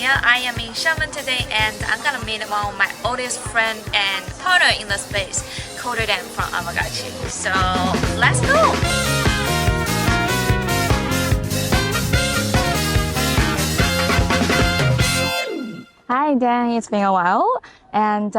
Mia. I am in Xiamen today, and I'm gonna meet one of my oldest friend and partner in the space, CODERDAN from Aavegotchi. So let's go. Hi Dan, it's been a while, and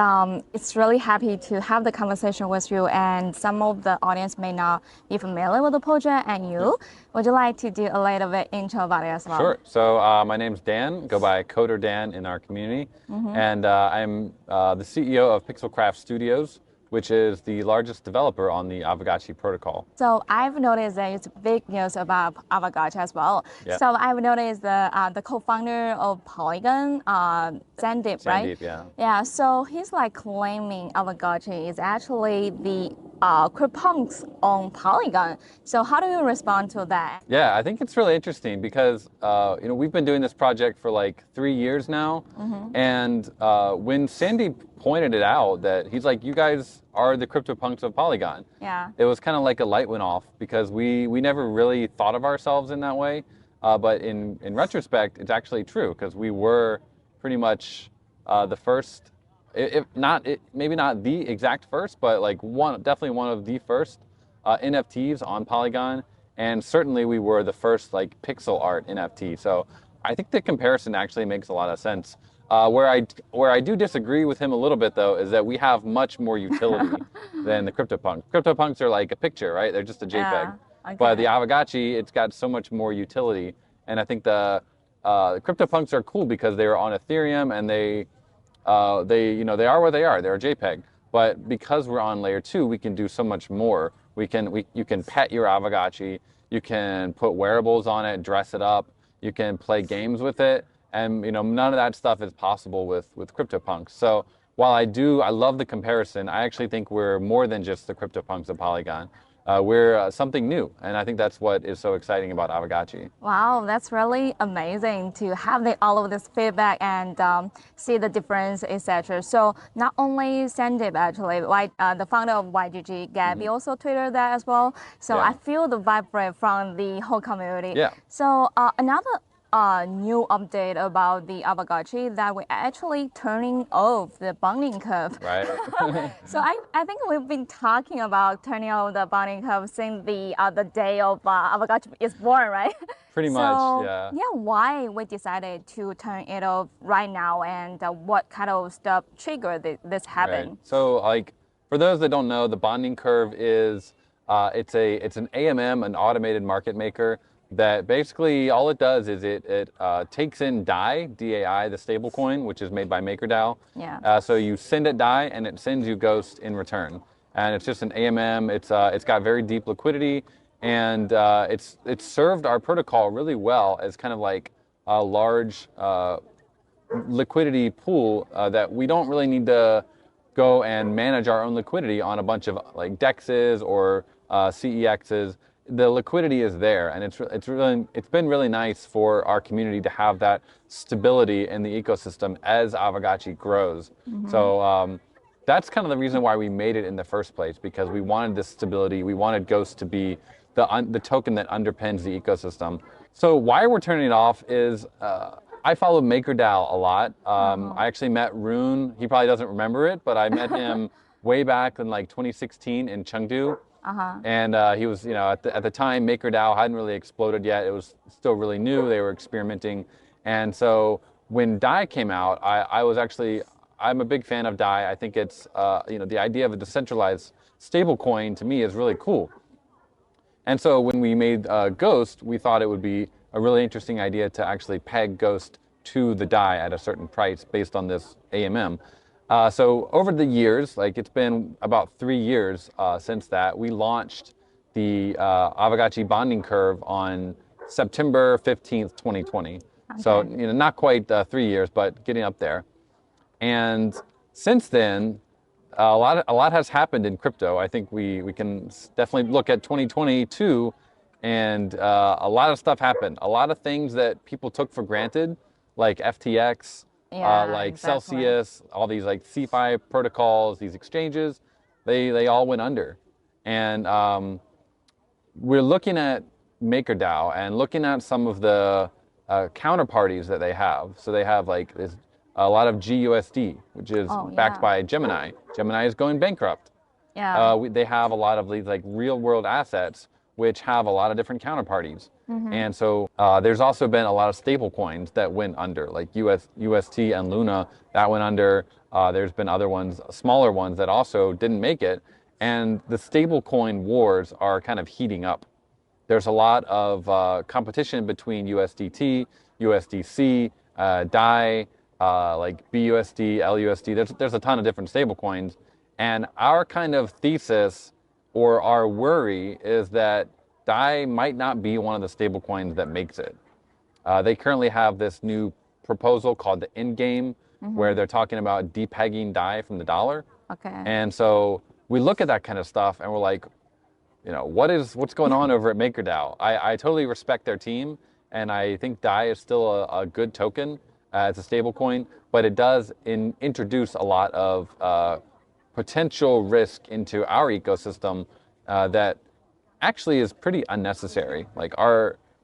it's really happy to have the conversation with you. And some of the audience may not be familiar with the project and you. Would you like to do a little bit intro about it as well? Sure. So my name's Dan, go by CODERDAN in our community, and I'm the CEO of Pixelcraft Studios, which is the largest developer on the Aavegotchi protocol. So I've noticed that it's big news about Aavegotchi as well. Yep. So I've noticed the co-founder of Polygon, Sandeep, right? Sandeep, yeah. Yeah. So he's like claiming Aavegotchi is actually the Cryptopunks on Polygon. So how do you respond to that? Yeah, I think it's really interesting because we've been doing this project for like 3 years now, and when Sandeep pointed it out that he's like, you guys are the CryptoPunks of Polygon. Yeah. It was kind of like a light went off because we never really thought of ourselves in that way. But in retrospect, it's actually true because we were pretty much the first, maybe not the exact first, but like definitely one of the first NFTs on Polygon. And certainly we were the first like pixel art NFT. So I think the comparison actually makes a lot of sense. Where I do disagree with him a little bit, though, is that we have much more utility than the CryptoPunks. CryptoPunks are like a picture, right? They're just a JPEG. Yeah, okay. But the Aavegotchi, it's got so much more utility. And I think the CryptoPunks are cool because they are on Ethereum and they are what they are. They're a JPEG. But because we're on layer 2, we can do so much more. You can pet your Aavegotchi. You can put wearables on it, dress it up. You can play games with it. And none of that stuff is possible with CryptoPunks. So while I love the comparison, I actually think we're more than just the CryptoPunks of Polygon. We're something new, and I think that's what is so exciting about Aavegotchi. Wow, that's really amazing to have all of this feedback and see the difference, etc. So not only Sandeep actually, the founder of YGG, Gabby also tweeted that as well. So Yeah. I feel the vibe from the whole community. Yeah. So another new update about the Aavegotchi that we're actually turning off the bonding curve. Right. So I think we've been talking about turning off the bonding curve since the day of Aavegotchi is born, right? Pretty much, yeah. Yeah, why we decided to turn it off right now and what kind of stuff triggered this happen? Right. So like for those that don't know, the bonding curve is it's an AMM, an automated market maker, that basically all it does is it takes in DAI, D-A-I, the stable coin, which is made by MakerDAO. Yeah. So you send it DAI and it sends you Ghost in return. And it's just an AMM. It's got very deep liquidity, and it's served our protocol really well as kind of like a large liquidity pool that we don't really need to go and manage our own liquidity on a bunch of like DEXs or CEXs. The liquidity is there, and it's been really nice for our community to have that stability in the ecosystem as Aavegotchi grows. So that's kind of the reason why we made it in the first place, because we wanted this stability. We wanted Ghost to be the token that underpins the ecosystem. So why we're turning it off is I follow MakerDAO a lot. I actually met Rune. He probably doesn't remember it, but I met him way back in like 2016 in Chengdu. And he was, at the time, MakerDAO hadn't really exploded yet. It was still really new. They were experimenting. And so when DAI came out, I'm a big fan of DAI. I think it's, the idea of a decentralized stablecoin to me is really cool. And so when we made Ghost, we thought it would be a really interesting idea to actually peg Ghost to the DAI at a certain price based on this AMM. So over the years, like it's been about 3 years since that, we launched the Aavegotchi bonding curve on September 15th, 2020. Okay. So, not quite 3 years, but getting up there. And since then, a lot has happened in crypto. I think we can definitely look at 2022, and a lot of stuff happened. A lot of things that people took for granted, like FTX, like exactly. Celsius, all these like CeFi protocols, these exchanges, they all went under. And we're looking at MakerDAO and looking at some of the counterparties that they have. So they have like a lot of GUSD, which is backed by Gemini. Gemini is going bankrupt. Yeah. They have a lot of these like real world assets which have a lot of different counterparties. And so there's also been a lot of stable coins that went under, like UST and Luna, that went under. There's been other ones, smaller ones that also didn't make it. And the stable coin wars are kind of heating up. There's a lot of competition between USDT, USDC, DAI, like BUSD, LUSD. There's a ton of different stable coins. And our kind of thesis or our worry is that DAI might not be one of the stable coins that makes it. They currently have this new proposal called the Endgame, where they're talking about depegging DAI from the dollar. Okay. And so we look at that kind of stuff and we're like, you know, what's going on over at MakerDAO? I totally respect their team, and I think DAI is still a good token as a stable coin, but it does introduce a lot of potential risk into our ecosystem that actually is pretty unnecessary. Like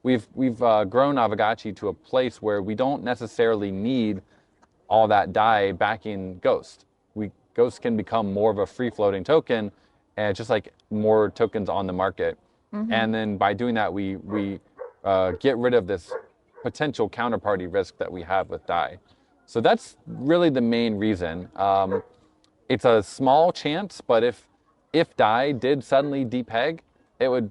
we've grown Aavegotchi to a place where we don't necessarily need all that DAI backing Ghost. Ghost can become more of a free-floating token, and just like more tokens on the market. And then by doing that, we get rid of this potential counterparty risk that we have with DAI. So that's really the main reason. It's a small chance, but if DAI did suddenly depeg, it would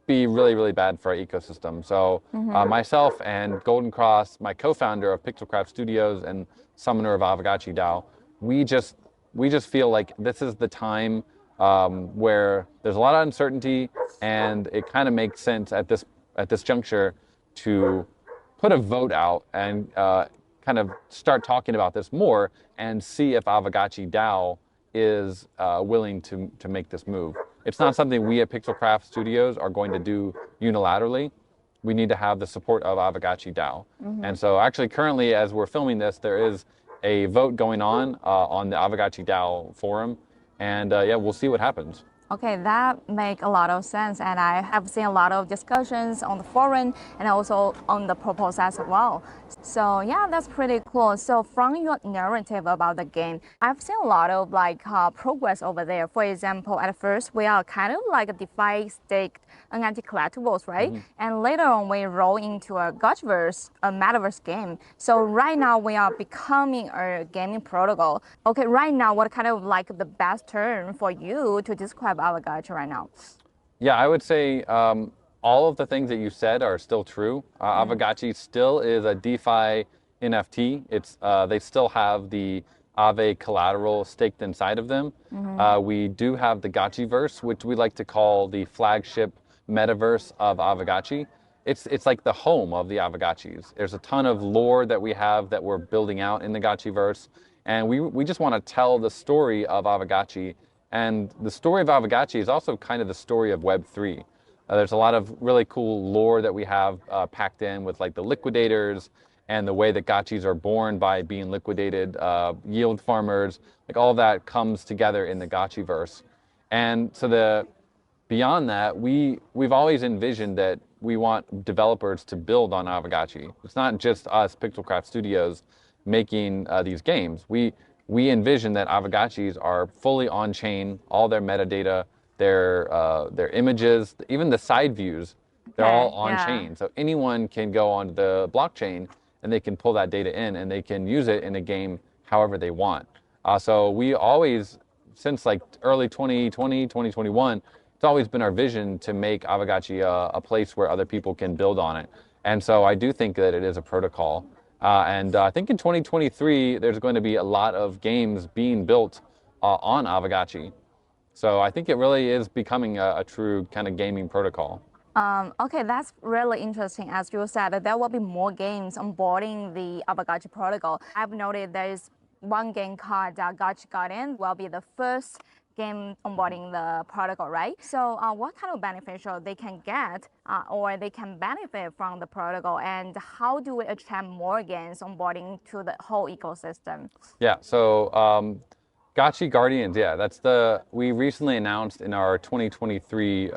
be really, really bad for our ecosystem. So myself and Golden Cross, my co-founder of Pixelcraft Studios and summoner of Aavegotchi DAO, we just feel like this is the time where there's a lot of uncertainty, and it kind of makes sense at this juncture to put a vote out and kind of start talking about this more and see if Aavegotchi DAO is willing to make this move. It's not something we at Pixelcraft Studios are going to do unilaterally. We need to have the support of Aavegotchi DAO. And so actually currently, as we're filming this, there is a vote going on the Aavegotchi DAO forum. And yeah, we'll see what happens. Okay, that makes a lot of sense, and I have seen a lot of discussions on the forum and also on the proposal as well. So yeah, that's pretty cool. So from your narrative about the game, I've seen a lot of like progress over there. For example, at first we are kind of like a DeFi staked NFT collectibles, right? And later on we roll into a Gotchiverse, a Metaverse game. So right now we are becoming a gaming protocol. Okay, right now what kind of like the best term for you to describe Aavegotchi right now? Yeah, I would say all of the things that you said are still true. Aavegotchi still is a DeFi NFT. They still have the Aave collateral staked inside of them. We do have the Gotchiverse, which we like to call the flagship metaverse of Aavegotchi. It's like the home of the Aavegotchis. There's a ton of lore that we have that we're building out in the Gotchiverse, and we just want to tell the story of Aavegotchi. And the story of Aavegotchi is also kind of the story of Web3. There's a lot of really cool lore that we have packed in with like the liquidators and the way that gotchis are born by being liquidated, yield farmers, like all that comes together in the Gotchiverse. And so beyond that, we've always envisioned that we want developers to build on Aavegotchi. It's not just us, Pixelcraft Studios, making these games. We envision that Aavegotchis are fully on-chain, all their metadata, their images, even the side views, they're all on-chain. So anyone can go onto the blockchain and they can pull that data in and they can use it in a game however they want. So we always, since like early 2020, 2021, it's always been our vision to make Aavegotchi a place where other people can build on it. And so I do think that it is a protocol. And I think in 2023, there's going to be a lot of games being built on Aavegotchi. So I think it really is becoming a true kind of gaming protocol. Okay, that's really interesting. As you said, there will be more games onboarding the Aavegotchi protocol. I've noted there is one game called Gotchi Guardian will be the first game onboarding the protocol, right? So what kind of beneficial they can get or they can benefit from the protocol, and how do we attract more games onboarding to the whole ecosystem? Yeah, so Gotchi Guardians, yeah, we recently announced in our 2023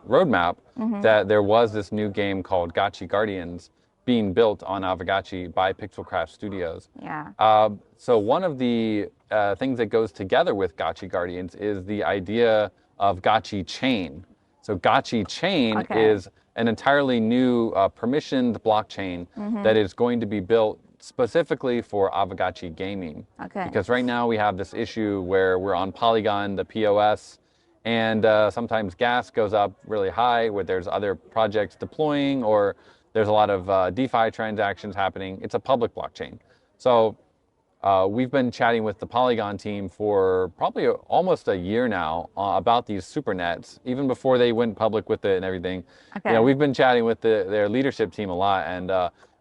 roadmap that there was this new game called Gotchi Guardians being built on Aavegotchi by Pixelcraft Studios. Yeah. So one of the things that goes together with Gotchi Guardians is the idea of Gotchi Chain. So Gotchi Chain is an entirely new permissioned blockchain that is going to be built specifically for Aavegotchi gaming. Because right now we have this issue where we're on Polygon, the POS, and sometimes gas goes up really high where there's other projects deploying or there's a lot of DeFi transactions happening. It's a public blockchain. So we've been chatting with the Polygon team for probably almost a year now about these supernets, even before they went public with it and everything. You know, we've been chatting with their leadership team a lot, and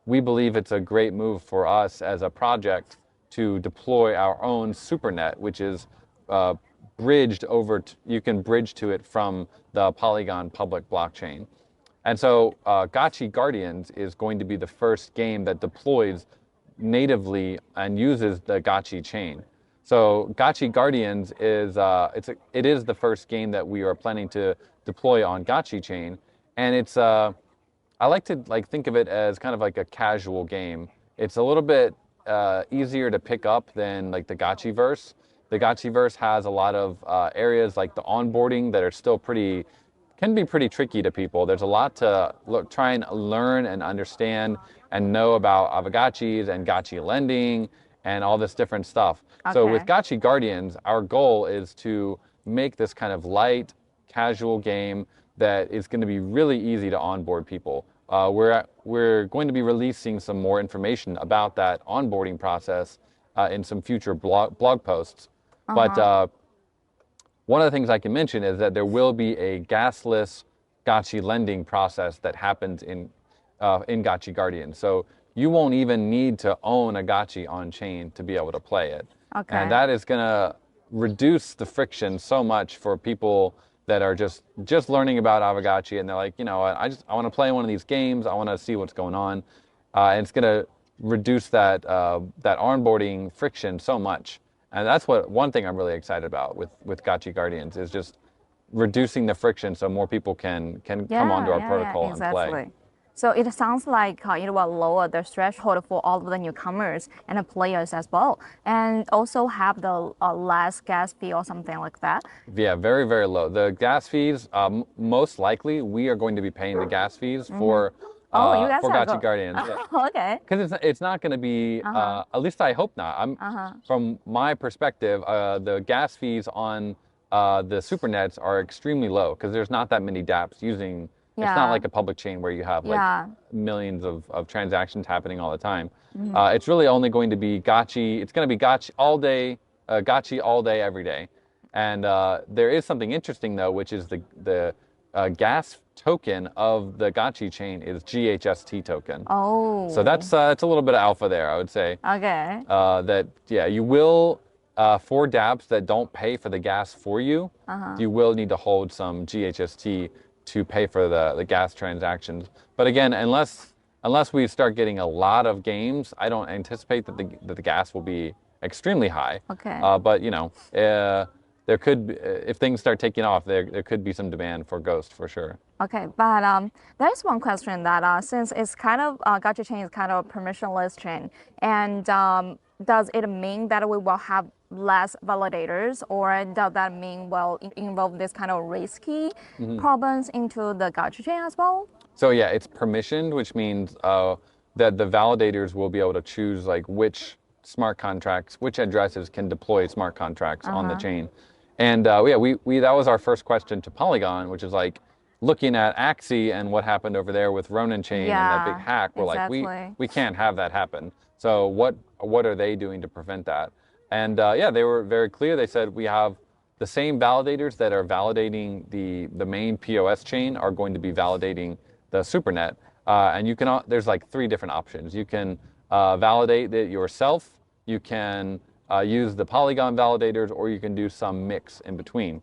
we believe it's a great move for us as a project to deploy our own supernet, which is bridged over, you can bridge to it from the Polygon public blockchain. And so Gotchi Guardians is going to be the first game that deploys natively and uses the Gotchi chain. So Gotchi Guardians is it is the first game that we are planning to deploy on Gotchi chain, and it's I like to think of it as kind of like a casual game. It's a little bit easier to pick up than like the Gotchiverse. The Gotchiverse has a lot of areas like the onboarding that are still can be pretty tricky to people. There's a lot to try and learn and understand and know about Aavegotchis and Gotchi lending and all this different stuff. So with Gotchi Guardians, our goal is to make this kind of light, casual game that is going to be really easy to onboard people. We're going to be releasing some more information about that onboarding process in some future blog posts. But one of the things I can mention is that there will be a gasless Gotchi lending process that happens in Gotchi Guardian. So you won't even need to own a Gotchi on chain to be able to play it. And that is going to reduce the friction so much for people that are just learning about Aavegotchi, and they're like, you know, I want to play one of these games. I want to see what's going on, and it's going to reduce that onboarding friction so much. And that's one thing I'm really excited about with Gotchi Guardians is just reducing the friction so more people can come onto our protocol and play. So it sounds like it will lower the threshold for all of the newcomers and the players as well, and also have the less gas fee or something like that. Yeah, very, very low. The gas fees, most likely, we are going to be paying the gas fees for Gotchi Guardians. Because it's not going to be, at least I hope not. From my perspective, the gas fees on the supernets are extremely low because there's not that many dApps using. It's not like a public chain where you have like millions of transactions happening all the time. It's really only going to be Gotchi. It's going to be Gotchi all day, every day. And there is something interesting though, which is the gas token of the Gotchi chain is GHST token. So that's a little bit of alpha there, I would say. You will for dApps that don't pay for the gas for you, you will need to hold some GHST to pay for the gas transactions. But again, unless we start getting a lot of games, I don't anticipate that the gas will be extremely high. But you know, there could be, if things start taking off, there could be some demand for Ghost for sure. But there's one question that since it's kind of Gotchi chain is kind of a permissionless chain, and does it mean that we will have less validators, or does that mean we'll involve this kind of risky problems into the Gotchi chain as well? So yeah, it's permissioned, which means that the validators will be able to choose like which smart contracts, which addresses can deploy smart contracts on the chain. And that was our first question to Polygon, which is like looking at Axie and what happened over there with Ronin chain and that big hack. We're like, we can't have that happen. So what are they doing to prevent that? And they were very clear. They said we have the same validators that are validating the main POS chain are going to be validating the supernet. And you can there's like 3 different options. You can validate it yourself. You can use the Polygon validators, or you can do some mix in between.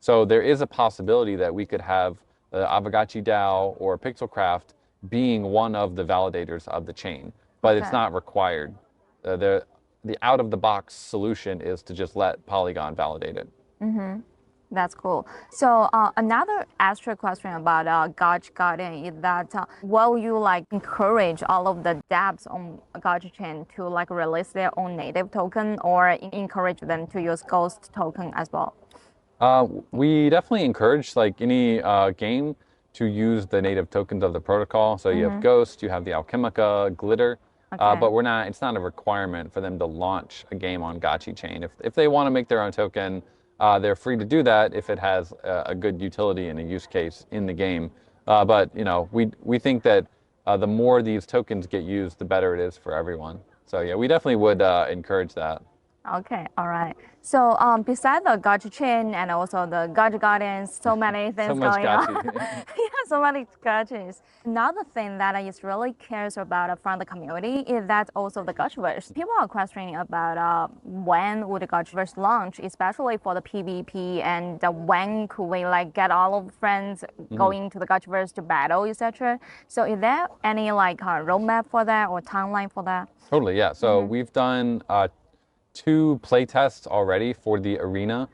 So there is a possibility that we could have the Aavegotchi DAO or Pixelcraft being one of the validators of the chain, but it's not required. The out-of-the-box solution is to just let Polygon validate it. That's cool. So another extra question about Gotchi Garden is that will you like encourage all of the dApps on Gotchi chain to like release their own native token or encourage them to use Ghost token as well? We definitely encourage like any game to use the native tokens of the protocol. So you have Ghost, you have the Alchemica, Glitter, but it's not a requirement for them to launch a game on Gotchi chain. If they want to make their own token, they're free to do that if it has a good utility and a use case in the game. But we think that the more these tokens get used, the better it is for everyone. So yeah, we definitely would encourage that. Okay, all right. So besides the Gotchi chain and also the Gotchi Gardens, so many things So much going on. Gotchi. Yeah, so many Gotchis. Another thing that is really cares about from the community is that also the Gotchiverse. People are questioning about when would the Gotchiverse launch, especially for the PvP, and when could we like get all of friends going to the Gotchiverse to battle, etc. So is there any like roadmap for that or timeline for that? Totally, yeah. So we've done 2 playtests already for the arena,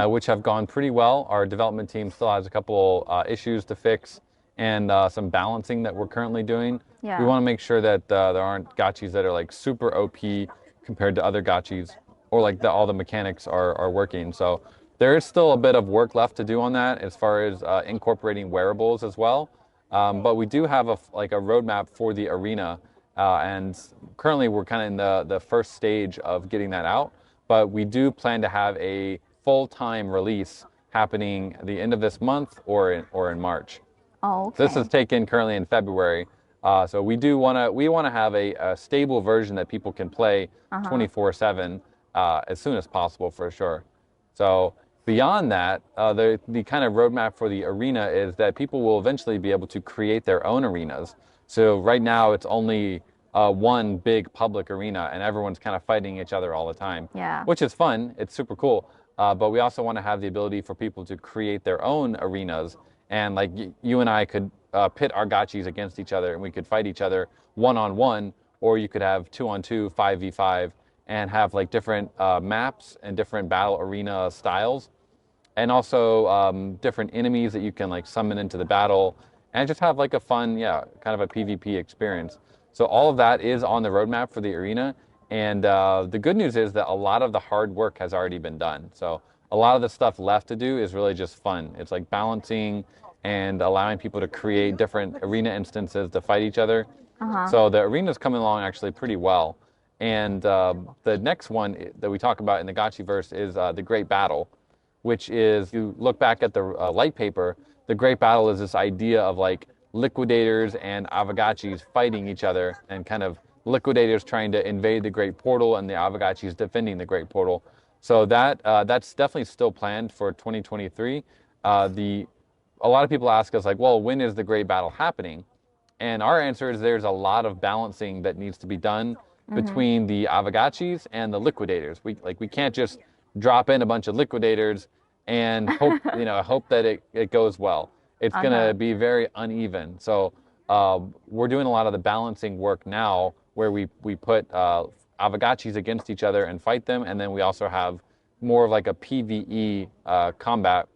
which have gone pretty well. Our development team still has a couple issues to fix and some balancing that we're currently doing. Yeah. We want to make sure that there aren't gotchis that are like super OP compared to other gotchis, or like all the mechanics are working. So there is still a bit of work left to do on that as far as incorporating wearables as well. But we do have a roadmap for the arena. And currently we're kind of in the first stage of getting that out, but we do plan to have a full-time release happening at the end of this month or in March. Oh, okay. This is taken currently in February, so we want to have a stable version that people can play 24/7 as soon as possible for sure. So beyond that, the kind of roadmap for the arena is that people will eventually be able to create their own arenas. So right now it's only one big public arena and everyone's kind of fighting each other all the time, Yeah. which is fun. It's super cool. But we also want to have the ability for people to create their own arenas. And like you and I could pit our gotchis against each other and we could fight each other 1-on-1, or you could have 2-on-2, 5v5, and have like different maps and different battle arena styles. And also different enemies that you can like summon into the battle, and just have like a fun, kind of a PvP experience. So all of that is on the roadmap for the arena. And the good news is that a lot of the hard work has already been done. So a lot of the stuff left to do is really just fun. It's like balancing and allowing people to create different arena instances to fight each other. So the arena's coming along actually pretty well. And the next one that we talk about in the Gotchiverse is the Great Battle, which is, you look back at the light paper, the Great Battle is this idea of like liquidators and Aavegotchis fighting each other, and kind of liquidators trying to invade the Great Portal and the Aavegotchis defending the Great Portal. So that's definitely still planned for 2023. A lot of people ask us like, well, when is the Great Battle happening? And our answer is there's a lot of balancing that needs to be done between the Aavegotchis and the liquidators. We can't just drop in a bunch of liquidators and hope hope that it goes well. It's gonna be very uneven. So we're doing a lot of the balancing work now, where we put Aavegotchis against each other and fight them, and then we also have more of like a PvE combat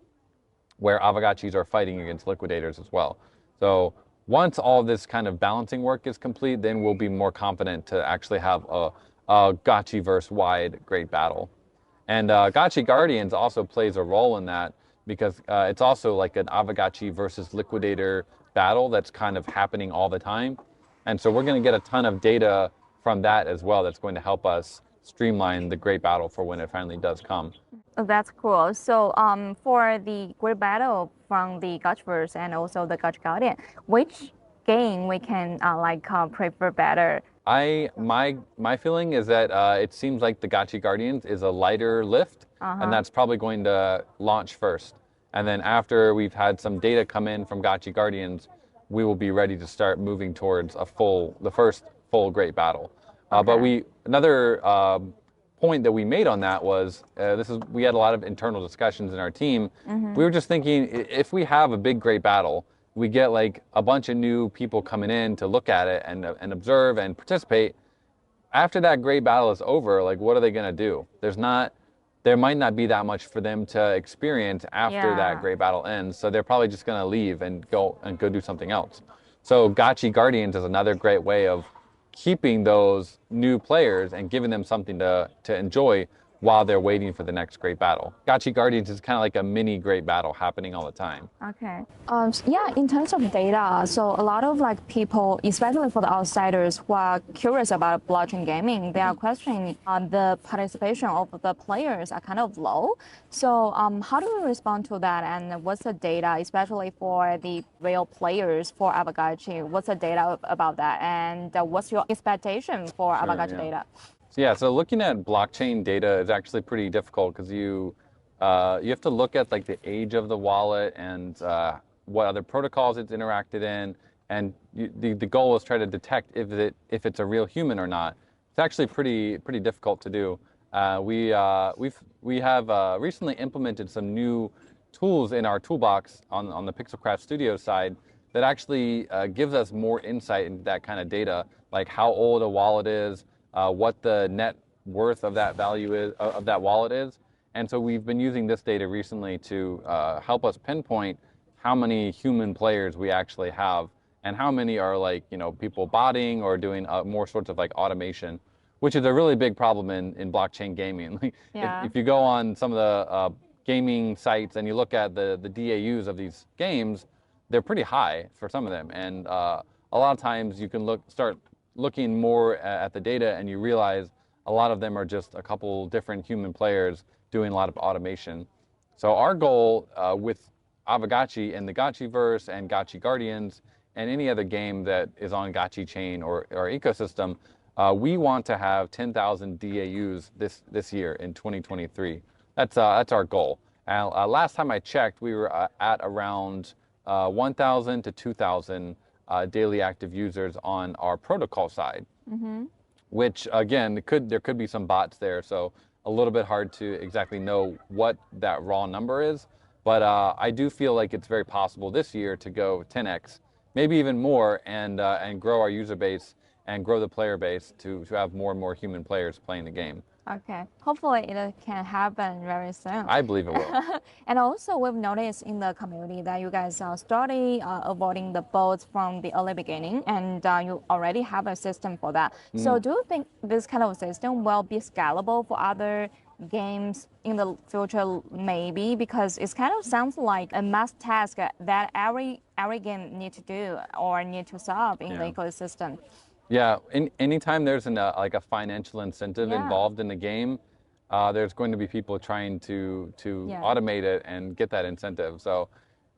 where Aavegotchis are fighting against liquidators as well. So once all this kind of balancing work is complete, then we'll be more confident to actually have a Gotchiverse-wide Great Battle. And Gotchi Guardians also plays a role in that, because it's also like an Aavegotchi versus liquidator battle that's kind of happening all the time. And so we're going to get a ton of data from that as well that's going to help us streamline the Great Battle for when it finally does come. That's cool. So for the Great Battle from the Gotchiverse and also the Gotchi Guardian, which game we can prefer better? My feeling is that it seems like the Gotchi Guardians is a lighter lift, and that's probably going to launch first. And then after we've had some data come in from Gotchi Guardians, we will be ready to start moving towards the first full Great Battle. But another point that we made on that was we had a lot of internal discussions in our team. We were just thinking, if we have a big Great Battle, we get like a bunch of new people coming in to look at it and observe and participate. After that Great Battle is over, like what are they going to do? there might not be that much for them to experience after Yeah. that great battle ends. So they're probably just going to leave and go do something else. So Gotchi Guardians is another great way of keeping those new players and giving them something to enjoy while they're waiting for the next great battle. Gotchi Guardians is kind of like a mini great battle happening all the time. Okay. Yeah, in terms of data, so a lot of like people, especially for the outsiders who are curious about blockchain gaming, they are questioning the participation of the players are kind of low. So how do we respond to that? And what's the data, especially for the real players for Aavegotchi? What's the data about that? And what's your expectation for Aavegotchi data? So looking at blockchain data is actually pretty difficult because you have to look at like the age of the wallet and what other protocols it's interacted in, and the goal is try to detect if it's a real human or not. It's actually pretty difficult to do. We have recently implemented some new tools in our toolbox on the Pixelcraft Studio side that actually gives us more insight into that kind of data, like how old a wallet is, what the net worth of that value is, of that wallet is. And so we've been using this data recently to help us pinpoint how many human players we actually have and how many are like, people botting or doing more sorts of like automation, which is a really big problem in blockchain gaming. If you go on some of the gaming sites and you look at the DAUs of these games, they're pretty high for some of them. And a lot of times you can start looking more at the data and you realize a lot of them are just a couple different human players doing a lot of automation. So our goal with Aavegotchi and the Gotchiverse and Gotchi Guardians and any other game that is on Gotchi chain or ecosystem, we want to have 10,000 DAUs this year in 2023. That's our goal. And last time I checked, we were at around 1,000 to 2,000 daily active users on our protocol side, which again, there could be some bots there, so a little bit hard to exactly know what that raw number is. But I do feel like it's very possible this year to go 10x, maybe even more, and grow our user base and grow the player base to have more and more human players playing the game. Okay, hopefully it can happen very soon. I believe it will. And also, we've noticed in the community that you guys started avoiding the bots from the early beginning, and you already have a system for that. So do you think this kind of system will be scalable for other games in the future? Maybe, because it kind of sounds like a must task that every game need to do or need to solve in the ecosystem. Yeah, anytime there's like a financial incentive involved in the game, there's going to be people trying to automate it and get that incentive. So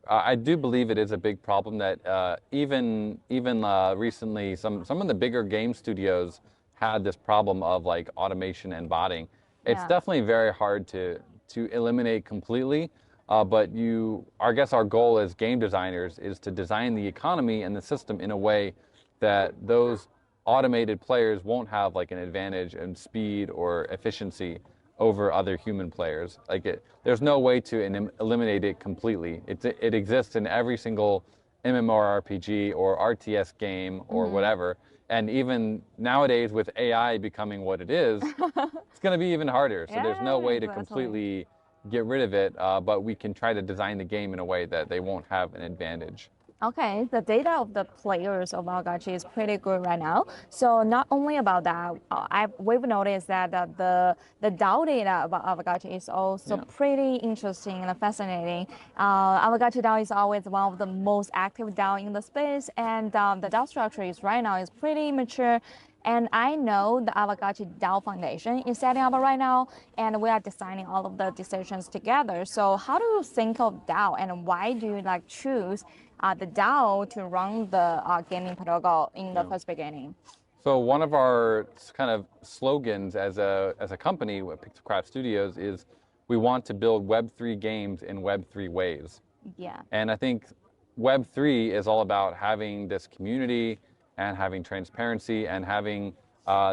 I do believe it is a big problem that even recently some of the bigger game studios had this problem of like automation and botting. It's definitely very hard to eliminate completely. But I guess our goal as game designers is to design the economy and the system in a way that those automated players won't have like an advantage in speed or efficiency over other human players. There's no way to eliminate it completely. It exists in every single MMORPG or RTS game or whatever. And even nowadays with AI becoming what it is, it's going to be even harder. So there's no way to completely get rid of it, but we can try to design the game in a way that they won't have an advantage. Okay, the data of the players of Aavegotchi is pretty good right now. So not only about that, we've noticed that the DAO data about Aavegotchi is also pretty interesting and fascinating. Aavegotchi DAO is always one of the most active DAO in the space, and the DAO structure right now is pretty mature. And I know the Aavegotchi DAO Foundation is setting up right now, and we are designing all of the decisions together. So how do you think of DAO, and why do you choose the DAO to run the gaming protocol in the first beginning? So one of our kind of slogans as a company with Pixelcraft Studios is we want to build Web3 games in Web3 ways. Yeah. And I think Web3 is all about having this community and having transparency and having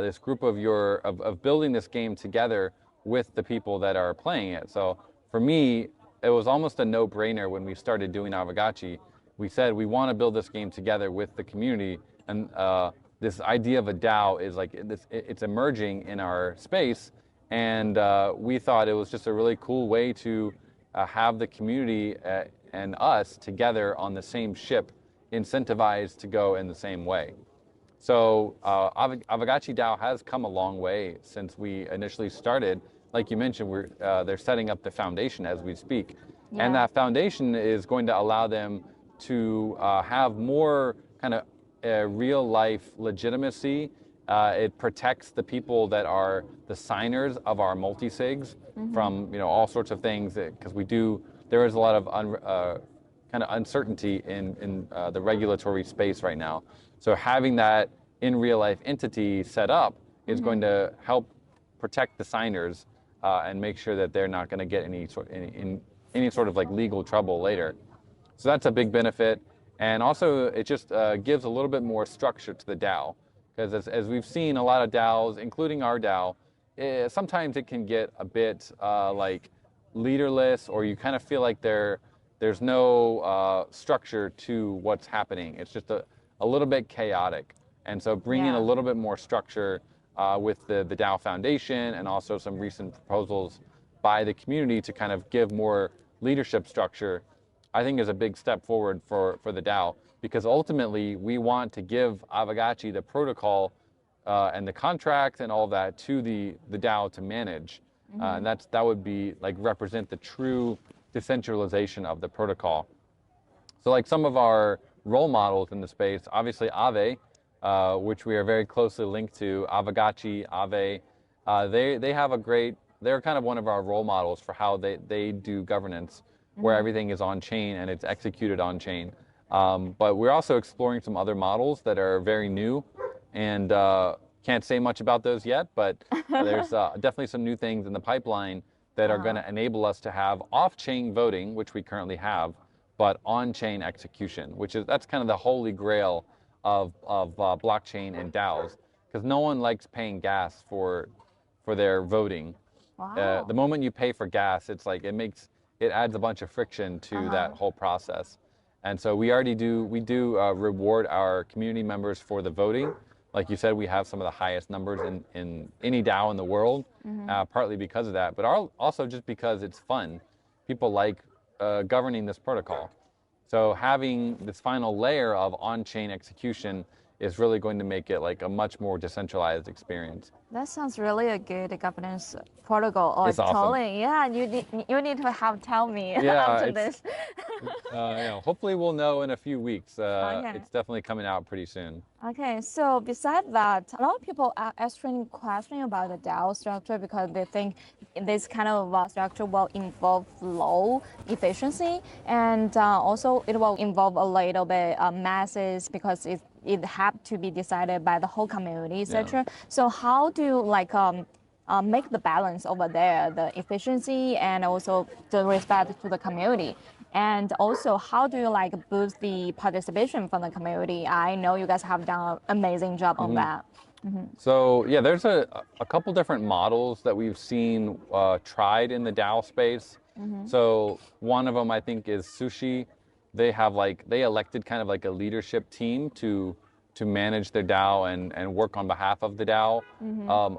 this group of building this game together with the people that are playing it. So for me, it was almost a no-brainer when we started doing Aavegotchi. We said we want to build this game together with the community, and this idea of a DAO is it's emerging in our space, And we thought it was just a really cool way to have the community and us together on the same ship, incentivized to go in the same way. So Aavegotchi DAO has come a long way since we initially started. Like you mentioned, they're setting up the foundation as we speak. Yeah. And that foundation is going to allow them to have more kind of real life legitimacy. It protects the people that are the signers of our multi-sigs from all sorts of things, because there is a lot of kind of uncertainty in the regulatory space right now. So having that in real life entity set up is going to help protect the signers and make sure that they're not going to get any sort of like legal trouble later. So that's a big benefit. And also it just gives a little bit more structure to the DAO, because as we've seen a lot of DAOs, including our DAO, sometimes it can get a bit like leaderless, or you kind of feel like there's no structure to what's happening. It's just a little bit chaotic. And so bringing a little bit more structure with the DAO Foundation, and also some recent proposals by the community to kind of give more leadership structure, I think is a big step forward for the DAO, because ultimately we want to give Aavegotchi the protocol and the contract and all of that to the DAO to manage. And that would be like represent the true decentralization of the protocol. So like some of our role models in the space, obviously Aave, which we are very closely linked to, Aavegotchi, Aave, they have they're kind of one of our role models for how they do governance, where everything is on chain and it's executed on chain. But we're also exploring some other models that are very new, and can't say much about those yet, but there's definitely some new things in the pipeline that are going to enable us to have off-chain voting, which we currently have, but on-chain execution, that's kind of the holy grail of blockchain and DAOs, because no one likes paying gas for their voting. Wow. The moment you pay for gas, it's like it adds a bunch of friction to that whole process. And so we do reward our community members for the voting. Like you said, we have some of the highest numbers in any DAO in the world, partly because of that, but also just because it's fun. People like governing this protocol. So having this final layer of on-chain execution is really going to make it like a much more decentralized experience. That sounds really a good governance protocol. It's awesome. Totally. Yeah, you need to tell me after this. Hopefully we'll know in a few weeks. It's definitely coming out pretty soon. Okay, so besides that, a lot of people are asking questions about the DAO structure, because they think this kind of structure will involve low efficiency, and also it will involve a little bit masses, because it have to be decided by the whole community, etc. So how do you make the balance over there, the efficiency and also the respect to the community? And also, how do you boost the participation from the community? I know you guys have done an amazing job on that. So yeah, there's a couple different models that we've seen tried in the DAO space. So one of them I think is Sushi. They elected kind of like a leadership team to manage their DAO and work on behalf of the DAO.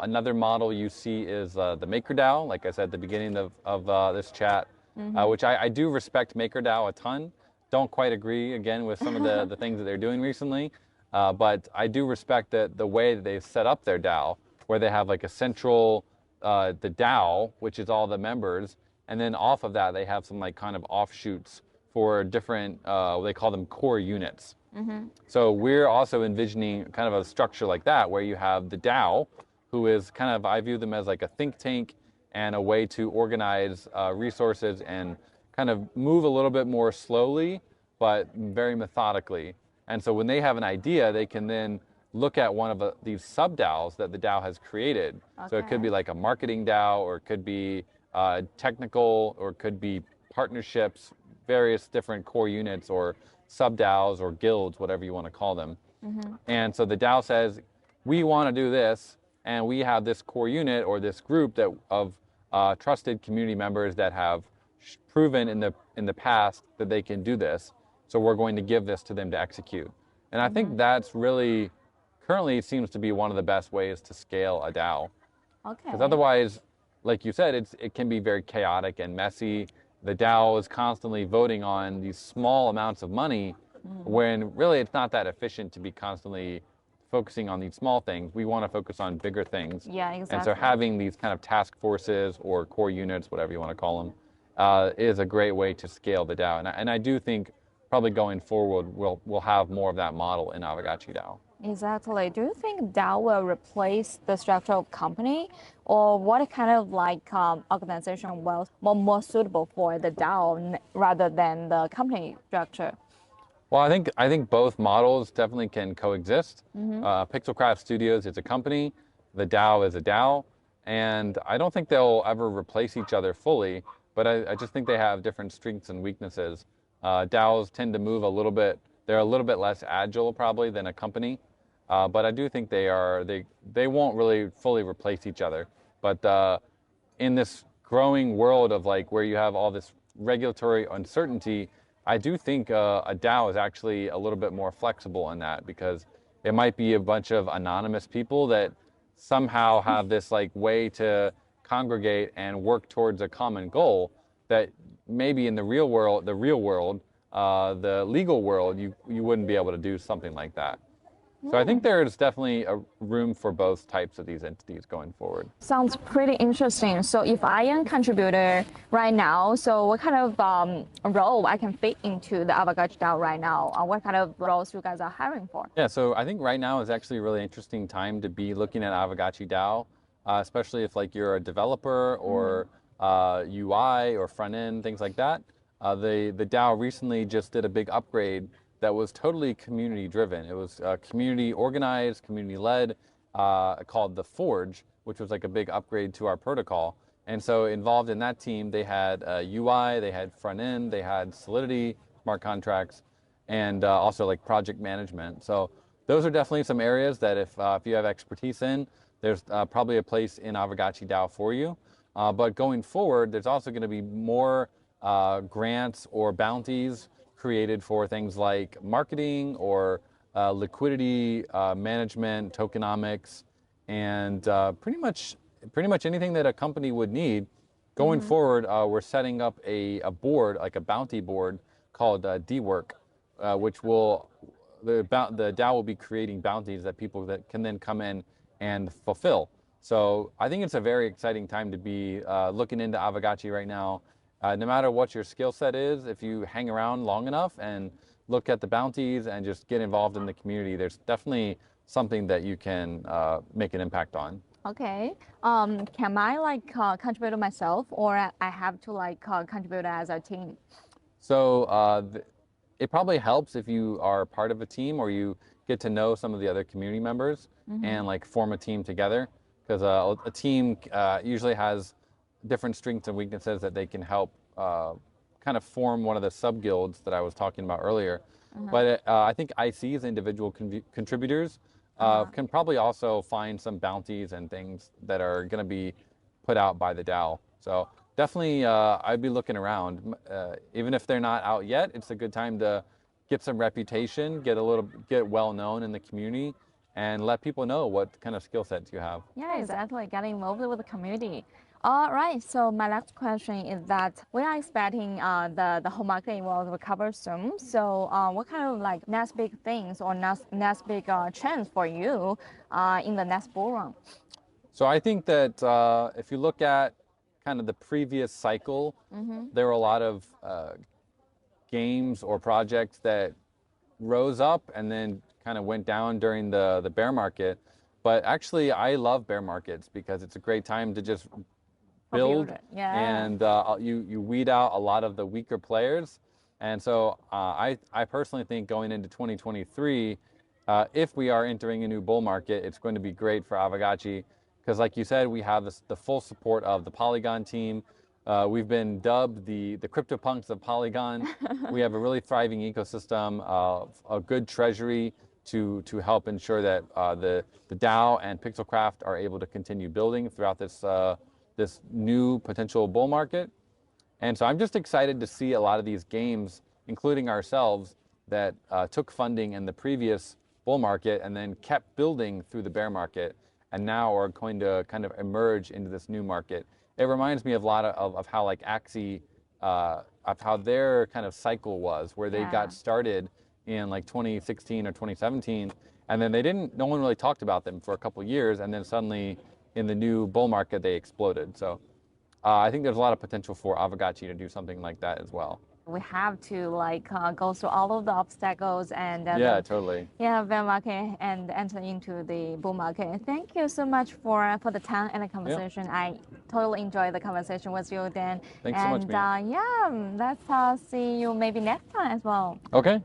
Another model you see is the MakerDAO, like I said at the beginning of this chat, which I do respect MakerDAO a ton. Don't quite agree, again, with some of the things that they're doing recently, but I do respect the way that they've set up their DAO, where they have like a central, the DAO, which is all the members, and then off of that they have some like kind of offshoots for different, they call them core units. So we're also envisioning kind of a structure like that, where you have the DAO, who is kind of, I view them as like a think tank and a way to organize resources and kind of move a little bit more slowly, but very methodically. And so when they have an idea, they can then look at one of these sub-DAOs that the DAO has created. So it could be like a marketing DAO, or it could be technical, or it could be partnerships, various different core units, or sub-DAOs or guilds, whatever you want to call them. And so the DAO says, we want to do this, and we have this core unit or this group of trusted community members that have proven in the past that they can do this. So we're going to give this to them to execute. And I think that's really, currently seems to be one of the best ways to scale a DAO. Because otherwise, like you said, it can be very chaotic and messy. The DAO is constantly voting on these small amounts of money when really it's not that efficient to be constantly focusing on these small things. We want to focus on bigger things. Yeah, And so exactly. having these kind of task forces or core units, whatever you want to call them, is a great way to scale the DAO. And I do think probably going forward, we'll have more of that model in Aavegotchi DAO. Exactly. Do you think DAO will replace the structure of company, or what kind of like organization will more suitable for the DAO rather than the company structure? Well, I think both models definitely can coexist. Pixelcraft Studios is a company, the DAO is a DAO, and I don't think they'll ever replace each other fully. But I just think they have different strengths and weaknesses. DAOs tend to move a little bit; they're a little bit less agile probably than a company. But I do think they won't really fully replace each other. But in this growing world of like where you have all this regulatory uncertainty, I do think a DAO is actually a little bit more flexible in that, because it might be a bunch of anonymous people that somehow have this like way to congregate and work towards a common goal that maybe in the real world, the legal world, you wouldn't be able to do something like that. So I think there's definitely a room for both types of these entities going forward. Sounds pretty interesting. So if I am contributor right now, so what kind of role I can fit into the Aavegotchi DAO right now? What kind of roles you guys are hiring for? Yeah, so I think right now is actually a really interesting time to be looking at Aavegotchi DAO, especially if like you're a developer or UI or front end, things like that. The DAO recently just did a big upgrade that was totally community driven. It was community organized, community led, called the Forge, which was like a big upgrade to our protocol. And so involved in that team, they had UI, they had front end, they had Solidity, smart contracts, and also like project management. So those are definitely some areas that if you have expertise in, there's probably a place in Aavegotchi DAO for you. But going forward, there's also going to be more grants or bounties created for things like marketing or liquidity management, tokenomics, and pretty much anything that a company would need. Going forward, we're setting up a board, like a bounty board called D-Work, which will the DAO will be creating bounties that people that can then come in and fulfill. So I think it's a very exciting time to be looking into Aavegotchi right now. No matter what your skill set is, if you hang around long enough and look at the bounties and just get involved in the community, there's definitely something that you can make an impact on. Okay. Can I like contribute myself, or I have to like contribute as a team? So it probably helps if you are part of a team or you get to know some of the other community members and like form a team together, because a team usually has different strengths and weaknesses that they can help kind of form one of the sub guilds that I was talking about earlier. But I think ICs, individual contributors, can probably also find some bounties and things that are going to be put out by the DAO. So definitely, I'd be looking around. Even if they're not out yet, it's a good time to get some reputation, get well known in the community, and let people know what kind of skill sets you have. Yeah, exactly. Get involved with the community. All right. So my last question is that we are expecting the whole market will recover soon. So what kind of like next big things or next big trends for you in the next bull run? So I think that if you look at kind of the previous cycle, there were a lot of games or projects that rose up and then kind of went down during the bear market. But actually, I love bear markets because it's a great time to just build, and you weed out a lot of the weaker players. And so I personally think going into 2023, if we are entering a new bull market, it's going to be great for Aavegotchi, because like you said, we have the full support of the Polygon team. We've been dubbed the Cryptopunks of Polygon. We have a really thriving ecosystem, a good treasury to help ensure that the DAO and Pixelcraft are able to continue building throughout this new potential bull market. And so I'm just excited to see a lot of these games, including ourselves, that took funding in the previous bull market and then kept building through the bear market, and now are going to kind of emerge into this new market it reminds me of a lot of how like Axie, of how their kind of cycle was, where they got started in like 2016 or 2017, and then no one really talked about them for a couple years, and then suddenly in the new bull market they exploded. So I think there's a lot of potential for Aavegotchi to do something like that as well. We have to like go through all of the obstacles and Totally. bear market and enter into the bull market. Thank you so much for the time and the conversation. Yeah. I totally enjoyed the conversation with you, Dan. Thanks so much, Mia. Let's see you maybe next time as well. Okay.